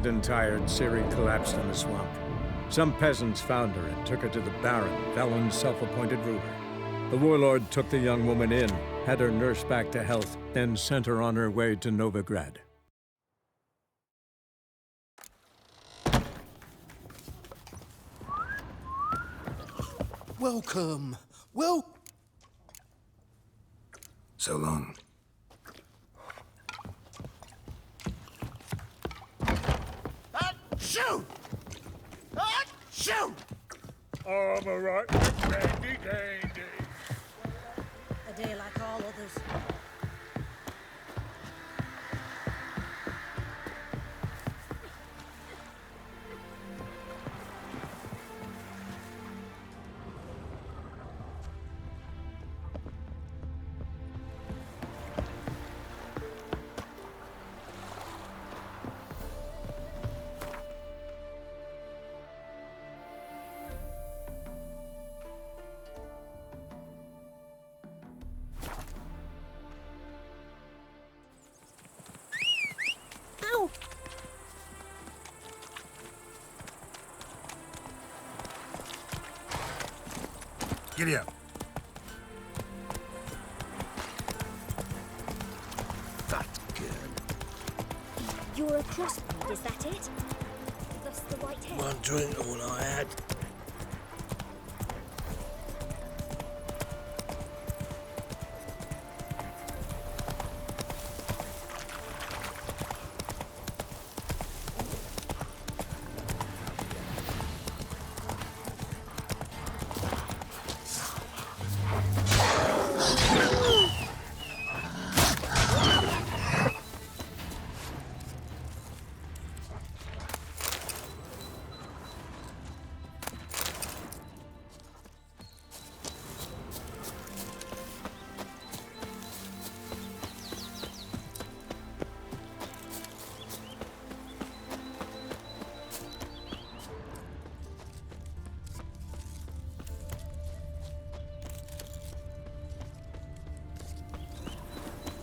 and tired, Ciri collapsed in the swamp. Some peasants found her and took her to the Baron, Valen's self-appointed ruler. The warlord took the young woman in, had her nursed back to health, then sent her on her way to Novigrad. Welcome. So long. Shoot! Shoot! I'm a right dandy dandy. A day like all others. Ow! Giddy up. That girl. You're a crossbreed, is that it? Thus the white hair. One drink all I had.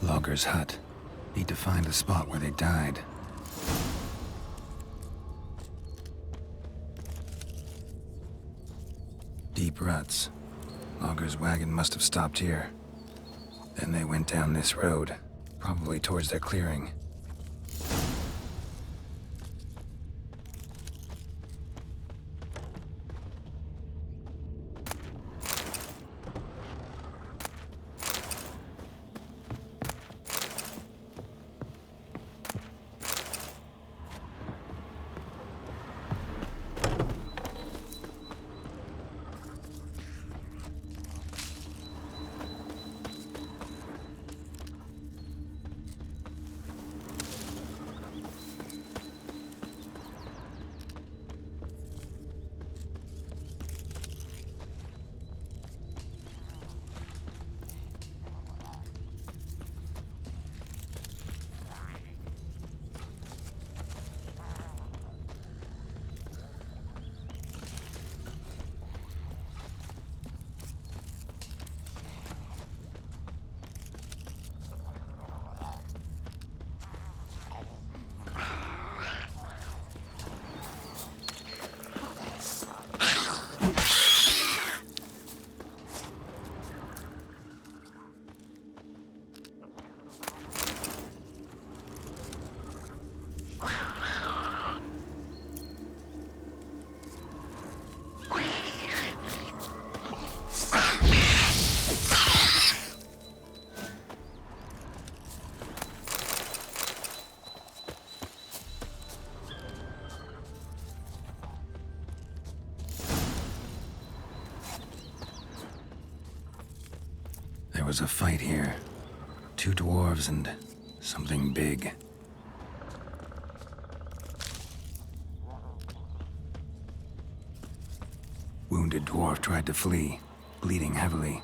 Logger's hut. Need to find the spot where they died. Deep ruts. Logger's wagon must have stopped here. Then they went down this road, probably towards their clearing. There was a fight here. Two dwarves and something big. Wounded dwarf tried to flee, bleeding heavily.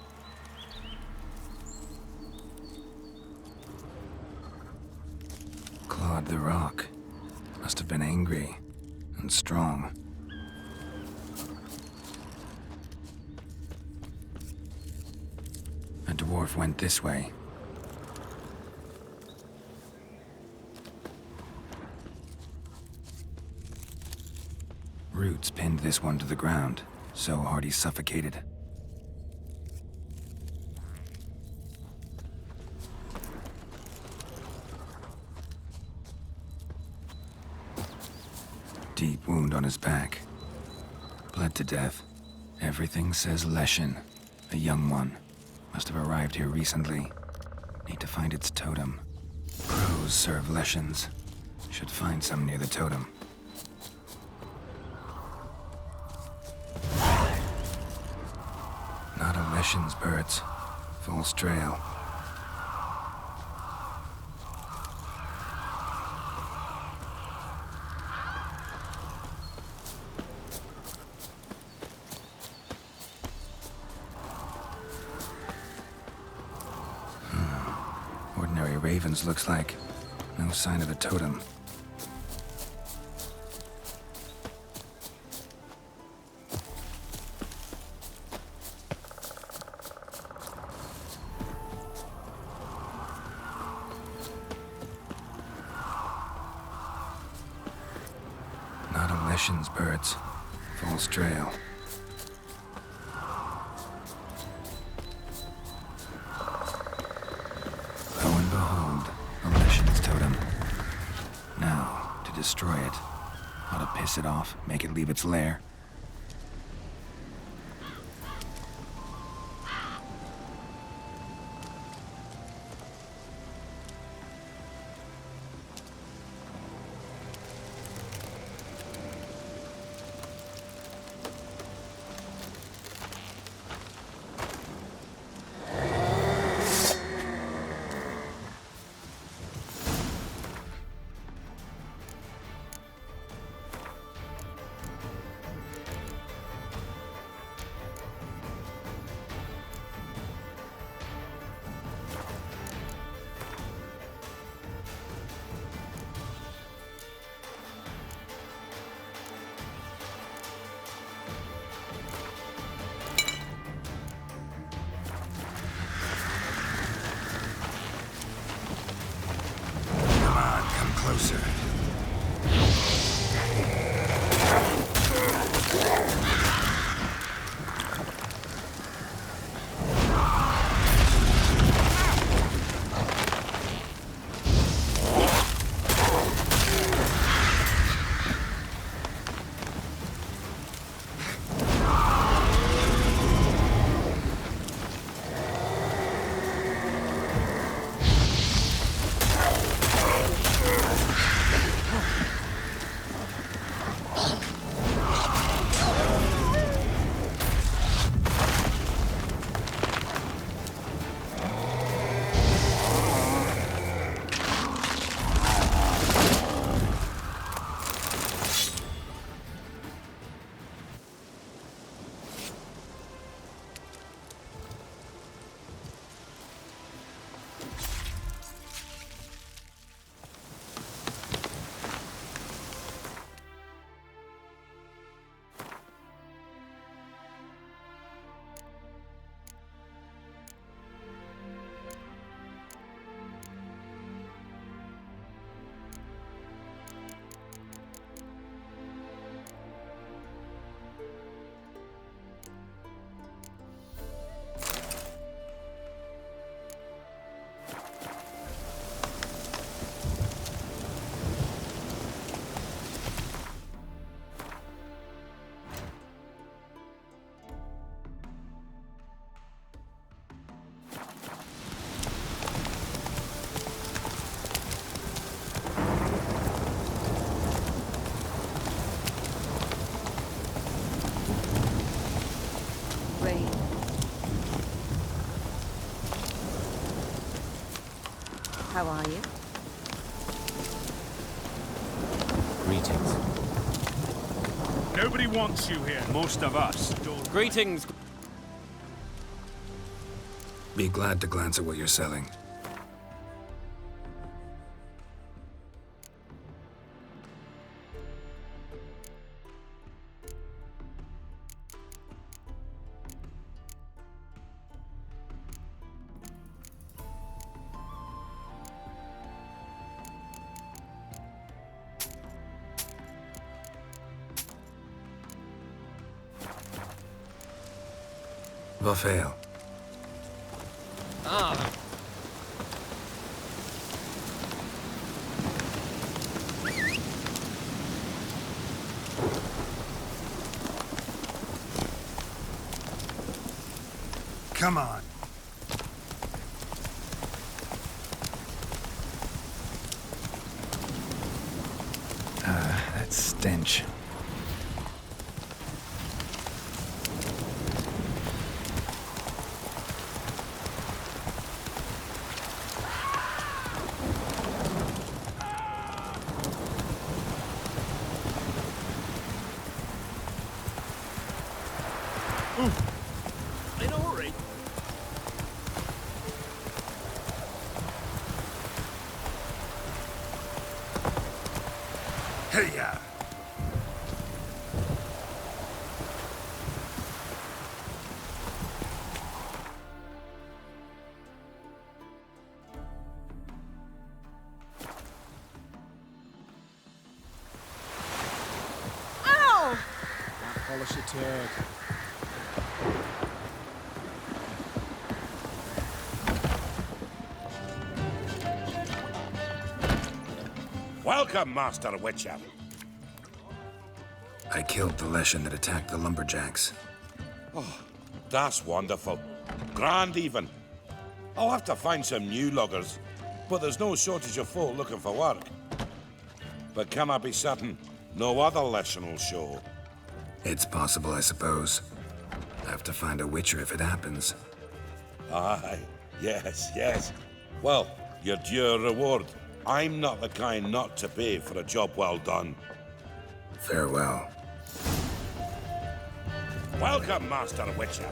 Clawed the rock. Must have been angry and strong. A dwarf went this way. Roots pinned this one to the ground, so hard he suffocated. Deep wound on his back. Bled to death. Everything says Leshen, a young one. Must have arrived here recently. Need to find its totem. Crows serve Leshens. Should find some near the totem. Not a Leshen's birds. False trail. Ordinary ravens looks like. No sign of a totem. Not a Leshen's birds. False trail. Lo and behold, a Leshen's totem. Now, to destroy it. Ought to piss it off, make it leave its lair. Closer. How are you? Greetings. Nobody wants you here. Most of us. Greetings. Be glad to glance at what you're selling. Va fail. Ah, Come on. That stench. in a hurry. Hey, ya! Ow! Polish a turd. Welcome, Master Witcher. I killed the Leshen that attacked the lumberjacks. That's wonderful. Grand even. I'll have to find some new loggers, but there's no shortage of folk looking for work. But can I be certain no other lesson will show? It's possible, I suppose. I have to find a Witcher if it happens. Aye, yes, yes. Well, your due reward. I'm not the kind not to pay for a job well done. Farewell. Welcome, Master Witcher.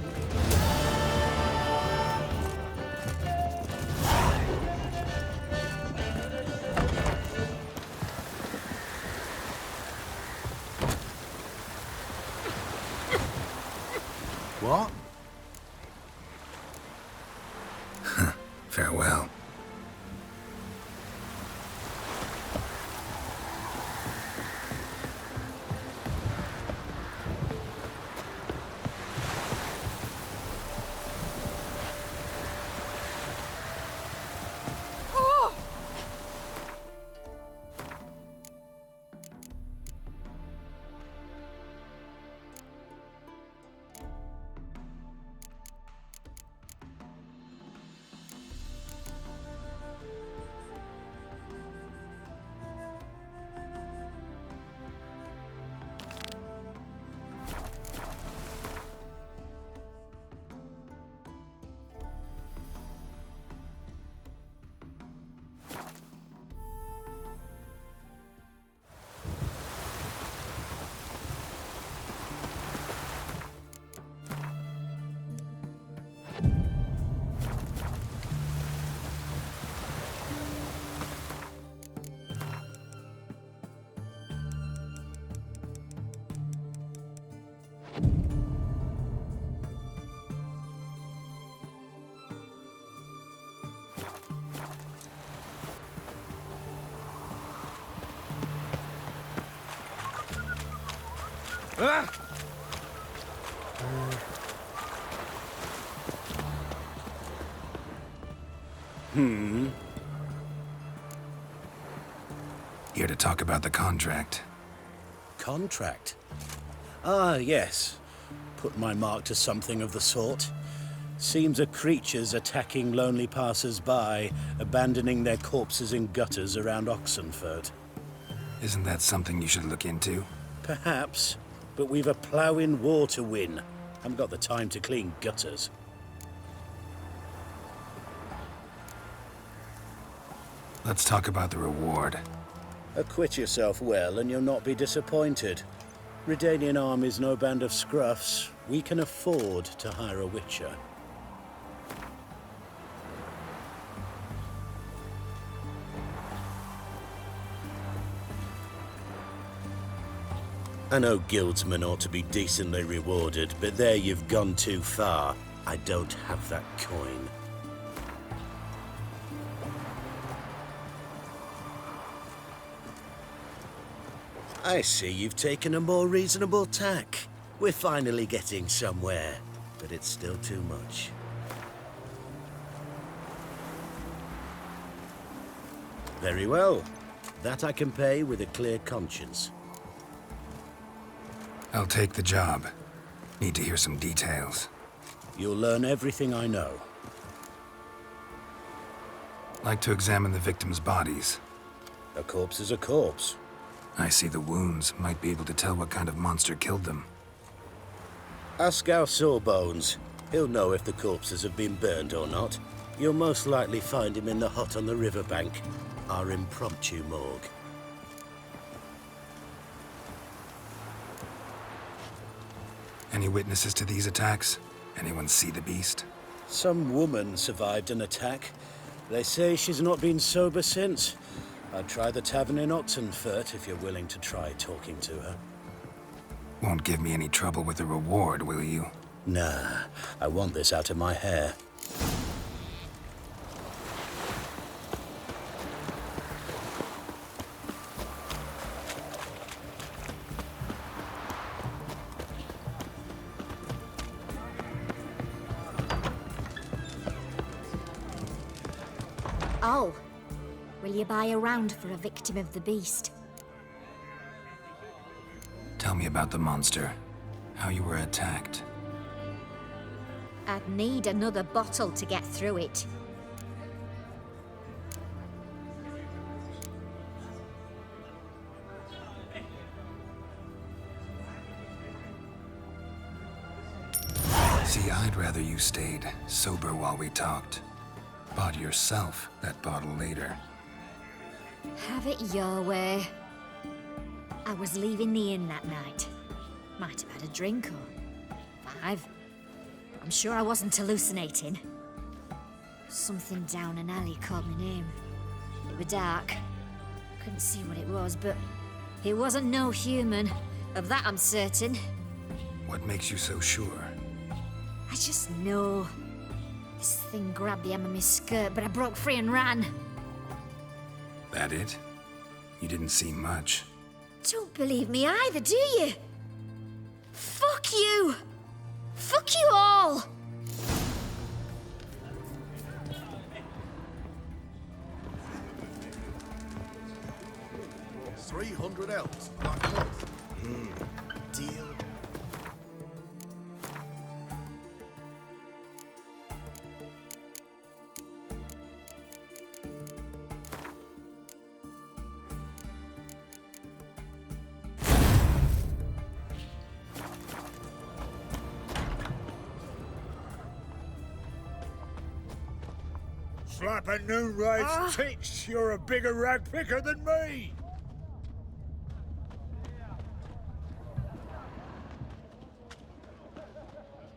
What? Farewell. Here to talk about the contract. Contract? Ah, yes. Put my mark to something of the sort. Seems a creature's attacking lonely passers-by, abandoning their corpses in gutters around Oxenford. Isn't that something you should look into? Perhaps, but we've a ploughing war to win. Haven't got the time to clean gutters. Let's talk about the reward. Acquit yourself well and you'll not be disappointed. Redanian army's no band of scruffs. We can afford to hire a witcher. I know guildsmen ought to be decently rewarded, but there you've gone too far. I don't have that coin. I see you've taken a more reasonable tack. We're finally getting somewhere. but it's still too much. Very well. That I can pay with a clear conscience. I'll take the job. Need to hear some details. You'll learn everything I know. Like to examine the victims' bodies. A corpse is a corpse. I see the wounds. Might be able to tell what kind of monster killed them. Ask our Sawbones. He'll know if the corpses have been burned or not. You'll most likely find him in the hut on the riverbank. Our impromptu morgue. Any witnesses to these attacks? Anyone see the beast? Some woman survived an attack. They say she's not been sober since. I'd try the tavern in Oxenfurt if you're willing to try talking to her. Won't give me any trouble with the reward, will you? Nah, I want this out of my hair. Oh, will you buy a round for a victim of the beast? Tell me about the monster. How you were attacked. I'd need another bottle to get through it. See, I'd rather you stayed sober while we talked. Bought yourself that bottle later. Have it your way. I was leaving the inn that night. Might have had a drink or 5. I'm sure I wasn't hallucinating. Something down an alley called my name. It was dark. Couldn't see what it was, but it wasn't no human. Of that I'm certain. What makes you so sure? I just know. This thing grabbed the hem of my skirt, but I broke free and ran. That it? You didn't see much. Don't believe me either, do you? Fuck you! Fuck you all! $300. Deal. Slapping Noonrade's tits, you're a bigger rag picker than me!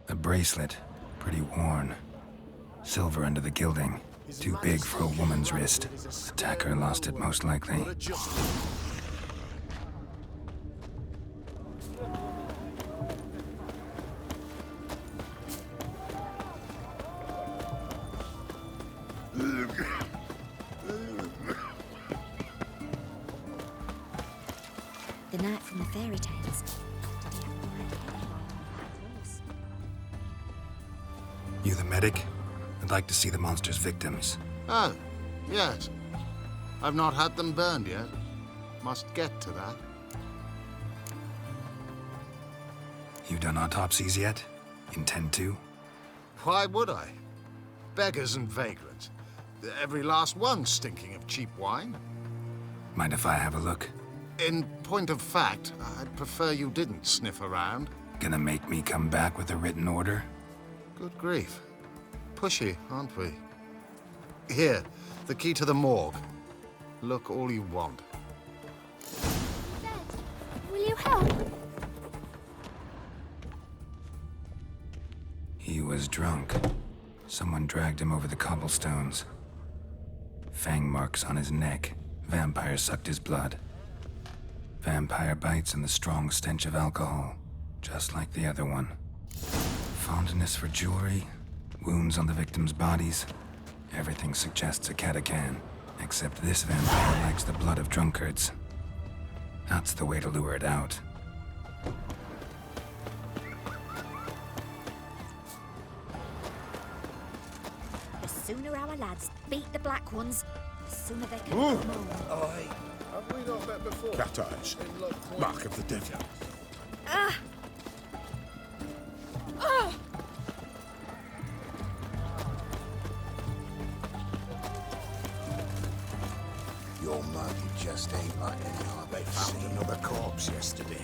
A bracelet. Pretty worn. Silver under the gilding. Too big for a woman's wrist. Attacker lost it most likely. The knight from the fairy tales. Did he have blood on that horse? You the medic? I'd like to see the monster's victims. Oh, yes. I've not had them burned yet. Must get to that. You done autopsies yet? Intend to? Why would I? Beggars and vagrants. Every last one stinking of cheap wine. Mind if I have a look? In point of fact, I'd prefer you didn't sniff around. Gonna make me come back with a written order? Good grief. Pushy, aren't we? Here, the key to the morgue. Look all you want. Dad, will you help? He was drunk. Someone dragged him over the cobblestones. Fang marks on his neck. Vampire sucked his blood. Vampire bites and the strong stench of alcohol, just like the other one. Fondness for jewelry, wounds on the victims' bodies. Everything suggests a catacan, except this vampire likes the blood of drunkards. That's the way to lure it out. sooner our lads beat the black ones, the sooner they can come home. Have we not met before? Cat eyes. In Love Point? Mark of the devil. Your mug just ain't like any other. They found another corpse yesterday.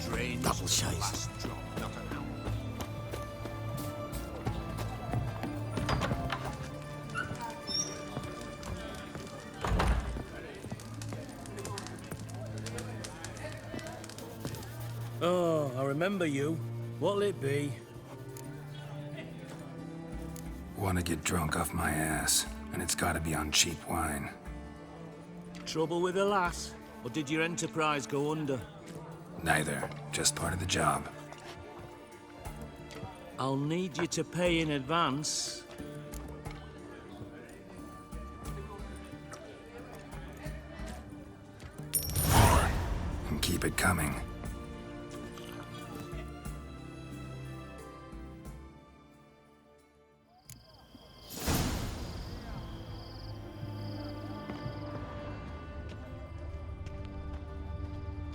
Drains Double to the chase. last drop, not an hour. Oh, I remember you. What'll it be? Want to get drunk off my ass, and it's gotta be on cheap wine. Trouble with the lass? Or did your enterprise go under? Neither, just part of the job. I'll need you to pay in advance. And keep it coming.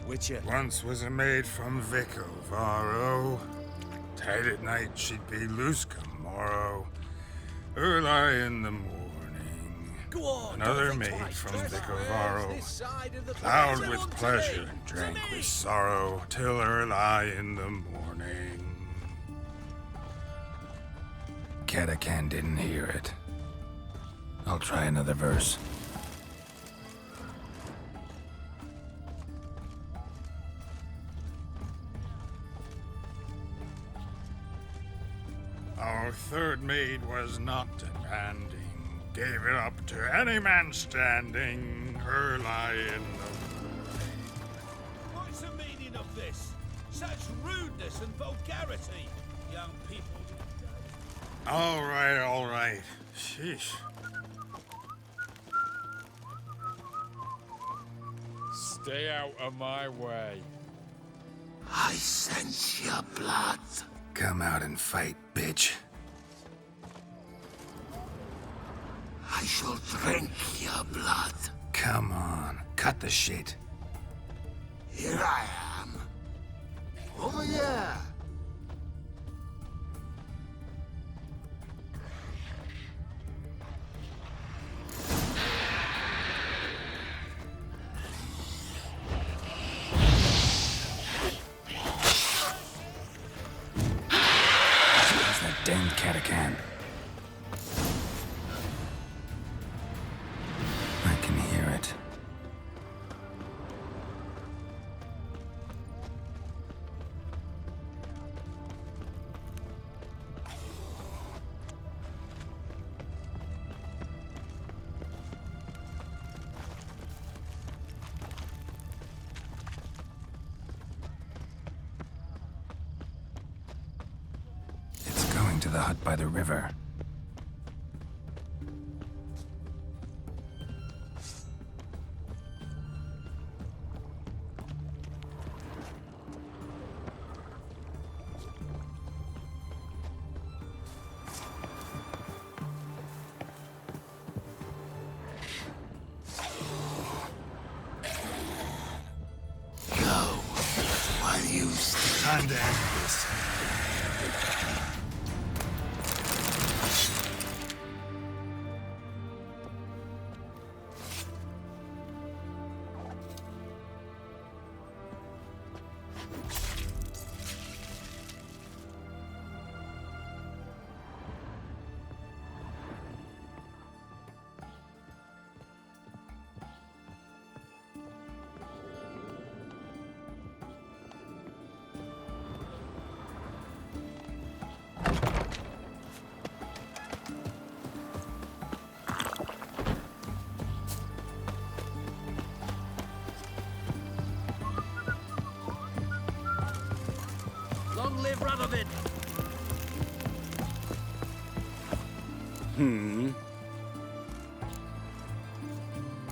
Witcher. Once was a maid from Vico, Varro. Tight at night she'd be loose come morrow. Early in the morning. Go on, Another don't think maid twice. from Just Vico, where's Varro. this side of the Plowed place? with Come on to pleasure me. and drank To me. with sorrow till early in the morning. Kaderini didn't hear it. I'll try another verse. Our third maid was not demanding, gave it up to any man standing, early in the What's the meaning of this? Such rudeness and vulgarity, young people. All right. Sheesh. Stay out of my way. I sense your blood. Come out and fight, bitch. I shall drink your blood. Come on, cut the shit. Here I am. Over here. It's that damned Kaderini. I can hear it. It's going to the hut by the river. Go while you still Time to end this. Long live Radovid!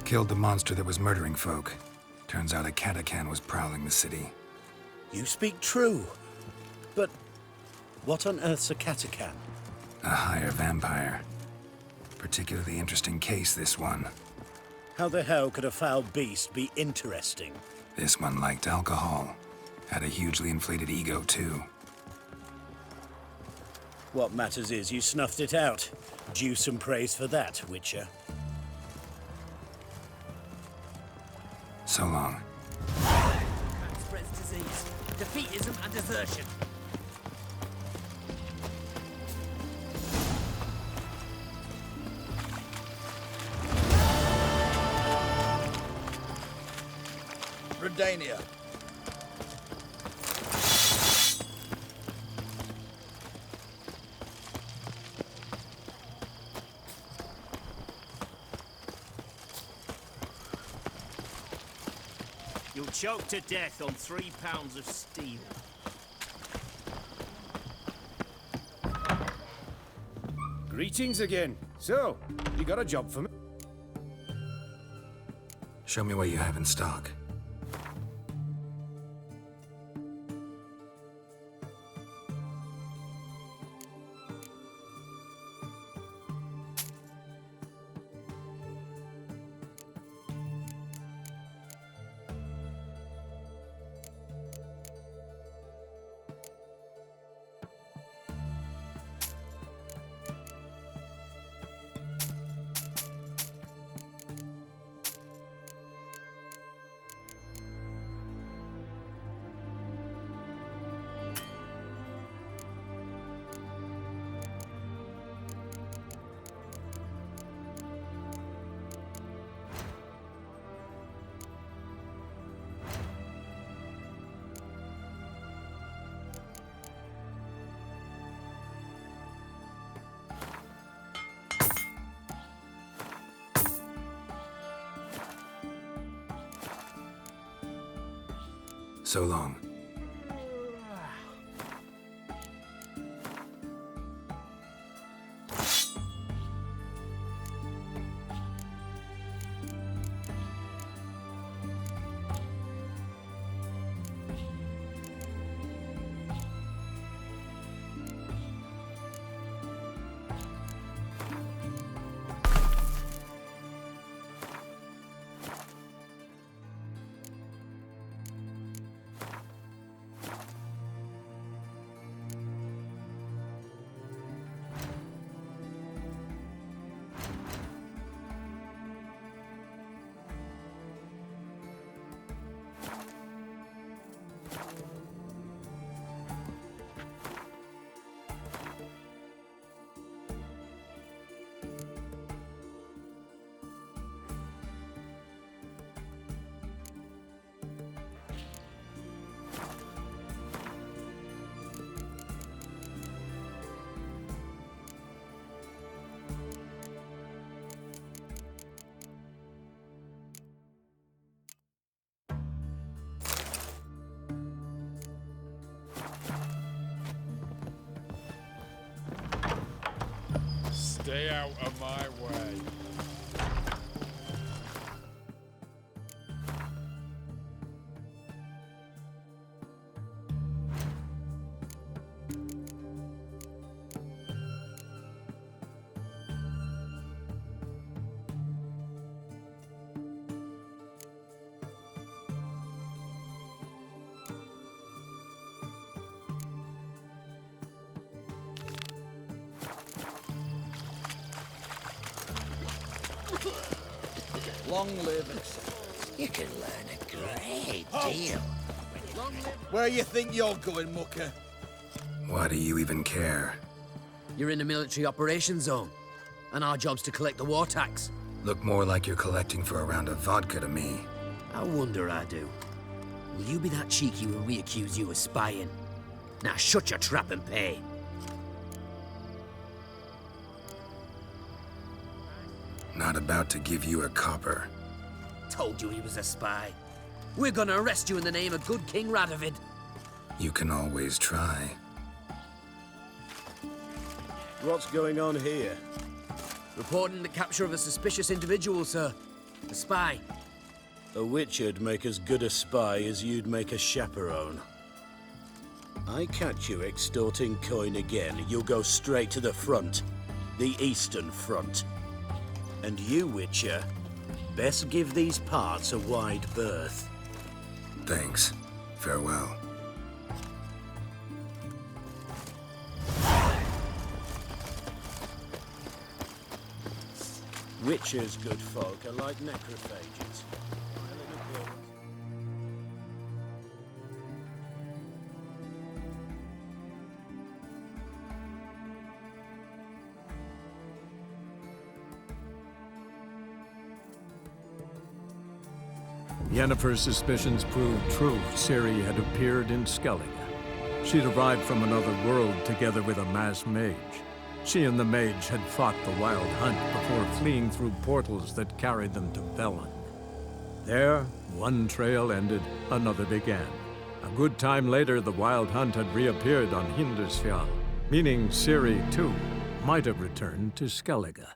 Killed the monster that was murdering folk. Turns out a Kaderini was prowling the city. You speak true. But what on earth's a Kaderini? A higher vampire. Particularly interesting case, this one. How the hell could a foul beast be interesting? This one liked alcohol. Had a hugely inflated ego, too. What matters is you snuffed it out. Due some praise for that, Witcher. So long. Spreads disease, defeatism and desertion. Redania. You'll choke to death on 3 pounds of steel. Greetings again. So, you got a job for me? Show me what you have in stock. So long. Stay out of my way. Long live excellence. You can learn a great deal. Where you think you're going, mucker? Why do you even care? You're in the military operations zone, and our job's to collect the war tax. Look more like you're collecting for a round of vodka to me. I wonder I do. Will you be that cheeky when we accuse you of spying? Now shut your trap and pay. Not about to give you a copper. Told you he was a spy. We're gonna arrest you in the name of good King Radovid. You can always try. What's going on here? Reporting the capture of a suspicious individual, sir. A spy. A witcher'd make as good a spy as you'd make a chaperone. I catch you extorting coin again, you'll go straight to the front. The Eastern Front. And you, Witcher, best give these parts a wide berth. Thanks. Farewell. Witchers, good folk, are like necrophages. Vile in appearance. Yennefer's suspicions proved true. Ciri had appeared in Skellige. She'd arrived from another world together with a masked mage. She and the mage had fought the Wild Hunt before fleeing through portals that carried them to Velen. There, one trail ended, another began. A good time later, the Wild Hunt had reappeared on Hindarsfjall, meaning Ciri, too, might have returned to Skellige.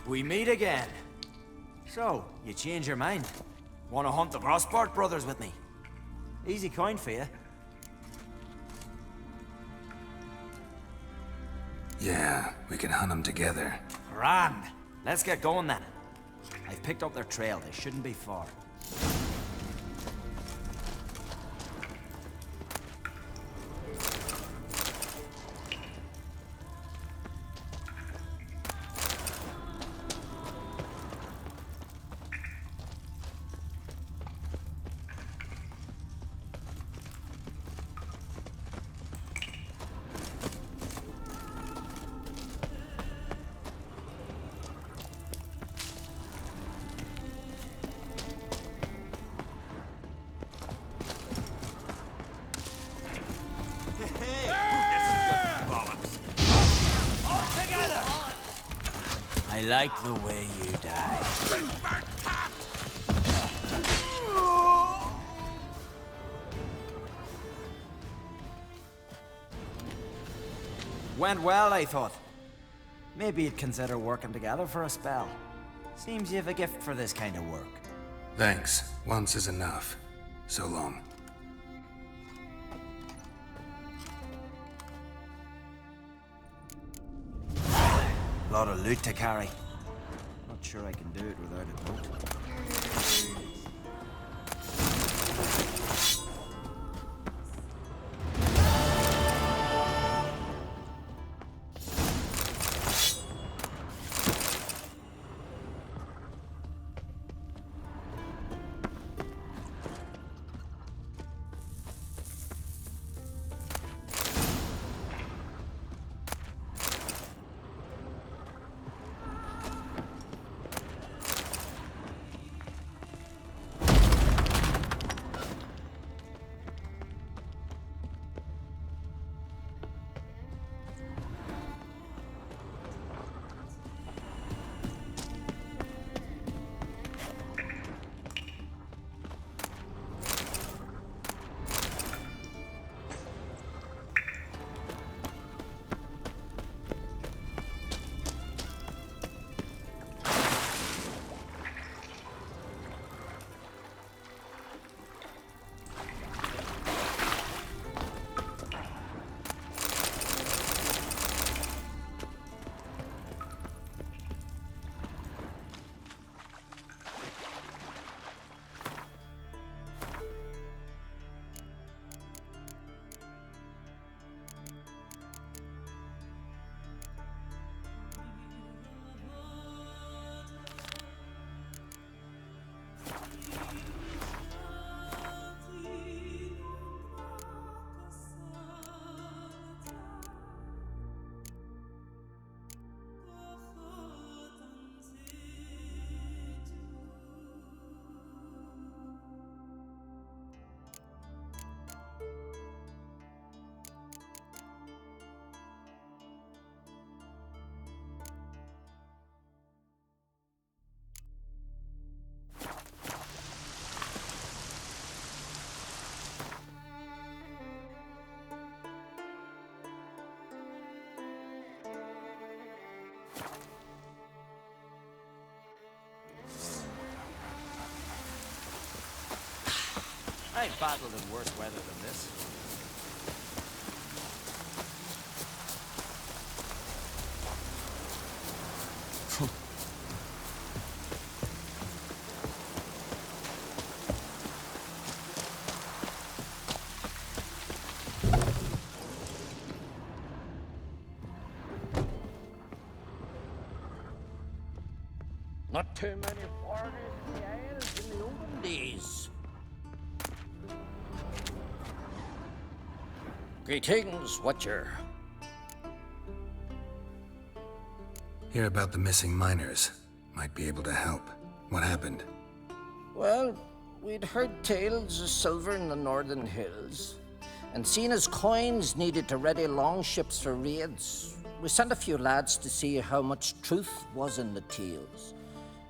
We meet again. So, you change your mind? Want to hunt the Grossport brothers with me? Easy coin for you. Yeah, we can hunt them together. Grand. Let's get going then. I've picked up their trail. They shouldn't be far. I like the way you die. Went well, I thought. Maybe you'd consider working together for a spell. Seems you have a gift for this kind of work. Thanks. Once is enough. So long. Lot of loot to carry. Not sure I can do it without a boat. I've battled in worse weather than this. Not too many foreigners in the Isles in the olden days. Greetings, Watcher. Hear about the missing miners. Might be able to help. What happened? Well, we'd heard tales of silver in the northern hills, and seen as coins needed to ready longships for raids, we sent a few lads to see how much truth was in the tales.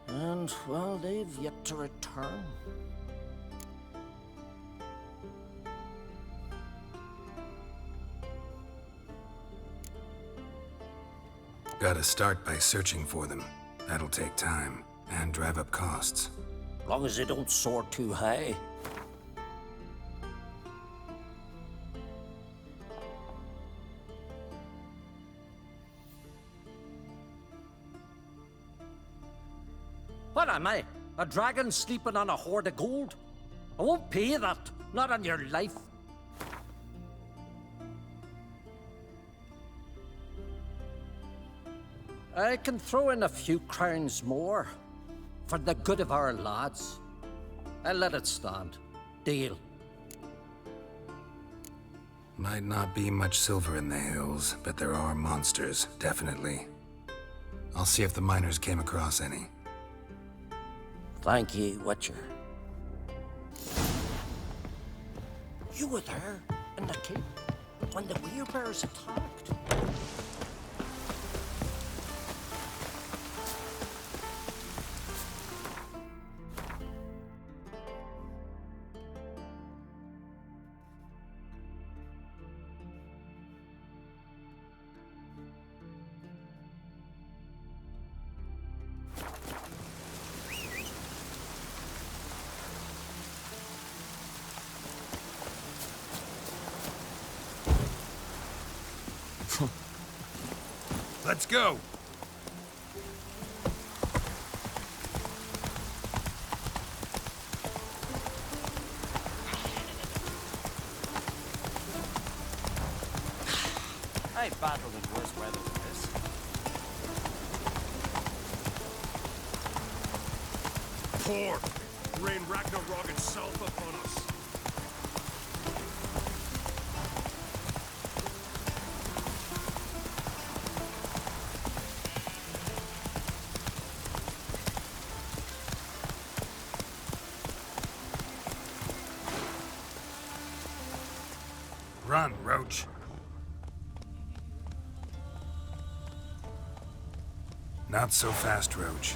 And, well, they've yet to return. Gotta start by searching for them. That'll take time, and drive up costs. Long as they don't soar too high. What am I? A dragon sleeping on a hoard of gold? I won't pay you that. Not on your life. I can throw in a few crowns more. For the good of our lads. I'll let it stand. Deal. Might not be much silver in the hills, but there are monsters, definitely. I'll see if the miners came across any. Thank ye, Witcher. You were there, in the keep, when the werebears attacked. Let's go! I've battled in worse weather than this. Poor! Rain Ragnarok itself upon us. Run, Roach. Not so fast, Roach.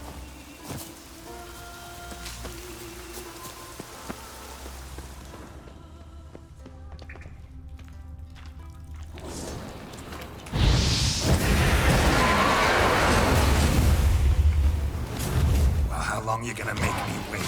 Well, how long you gonna make me wait?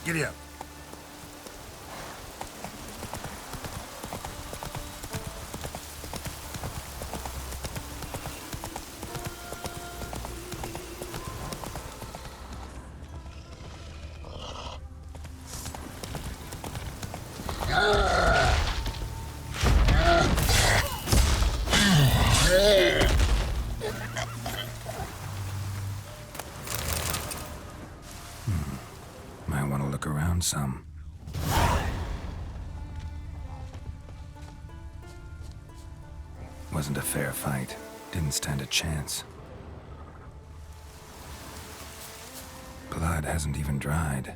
Giddy up. Might want to look around some. Wasn't a fair fight. Didn't stand a chance. Blood hasn't even dried.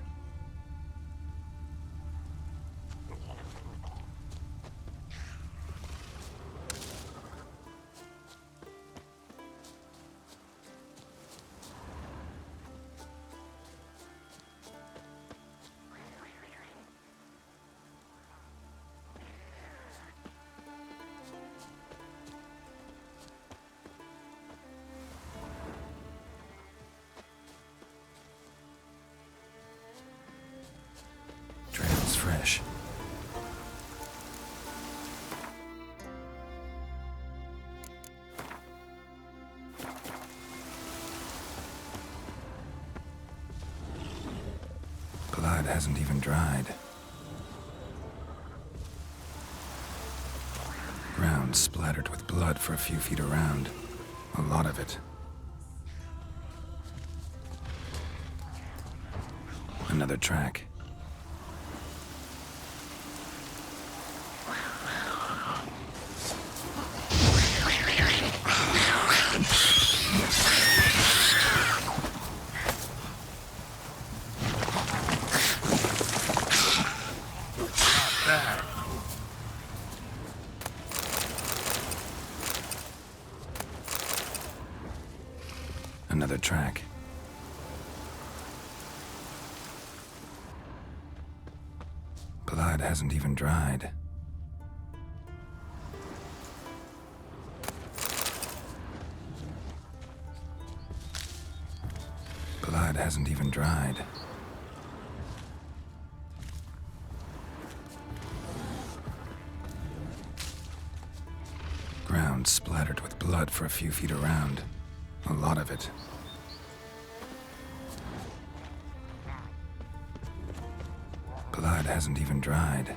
Trail's fresh. dried. Ground splattered with blood for a few feet around. A lot of it. Another track. Another track. Blood hasn't even dried. Blood hasn't even dried. Ground splattered with blood for a few feet around. A lot of it. Blood hasn't even dried.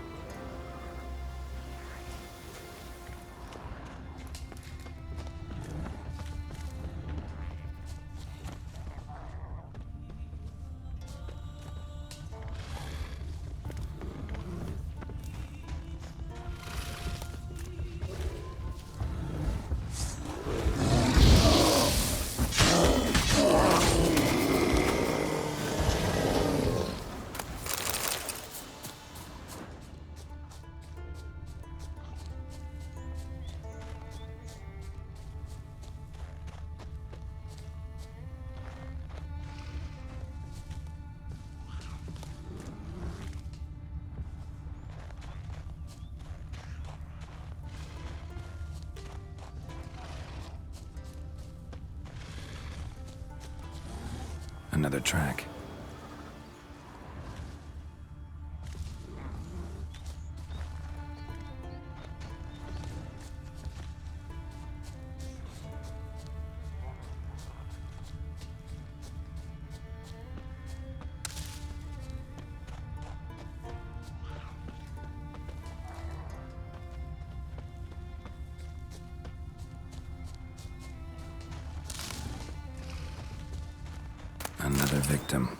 Another track. Another victim.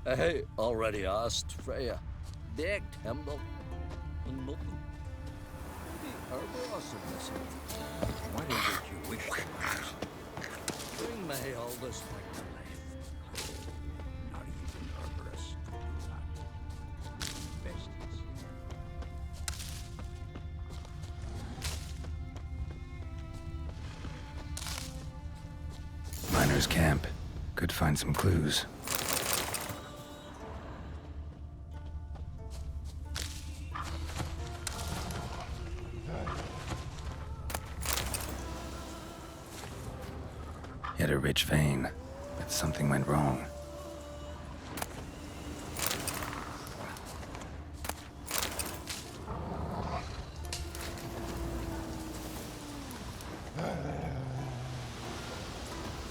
I already asked Freya. Begged Hemdall. And nothing. The Herbaros are missing. Why did you wish to ask? Bring my eldest back to life. Not even Herbaros could do that. Besties. Miner's camp. Could find some clues. Hit a rich vein, but something went wrong.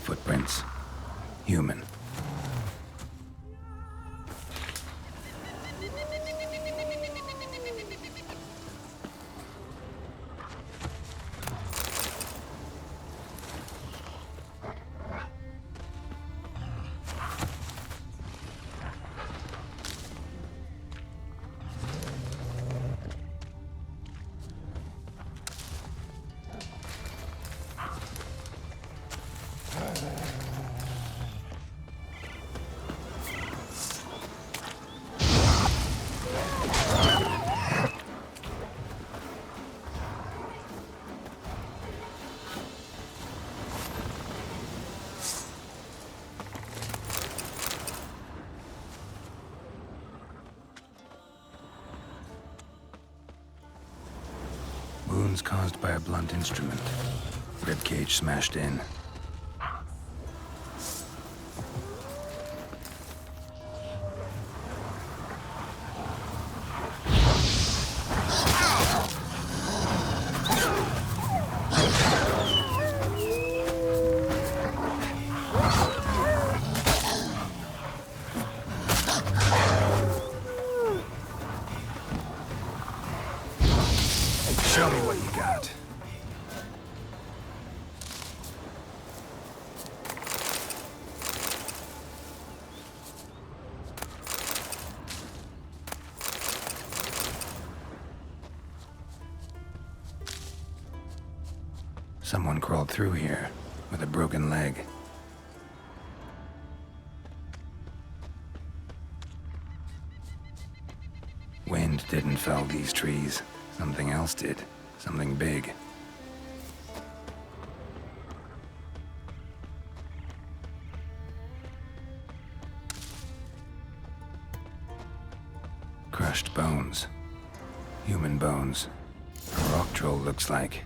Footprints. Human. Wounds caused by a blunt instrument. Ribcage smashed in. Show me what you got. Someone crawled through here with a broken leg. Wind didn't fell these trees. Something else did. Something big. Crushed bones. Human bones. A rock troll looks like.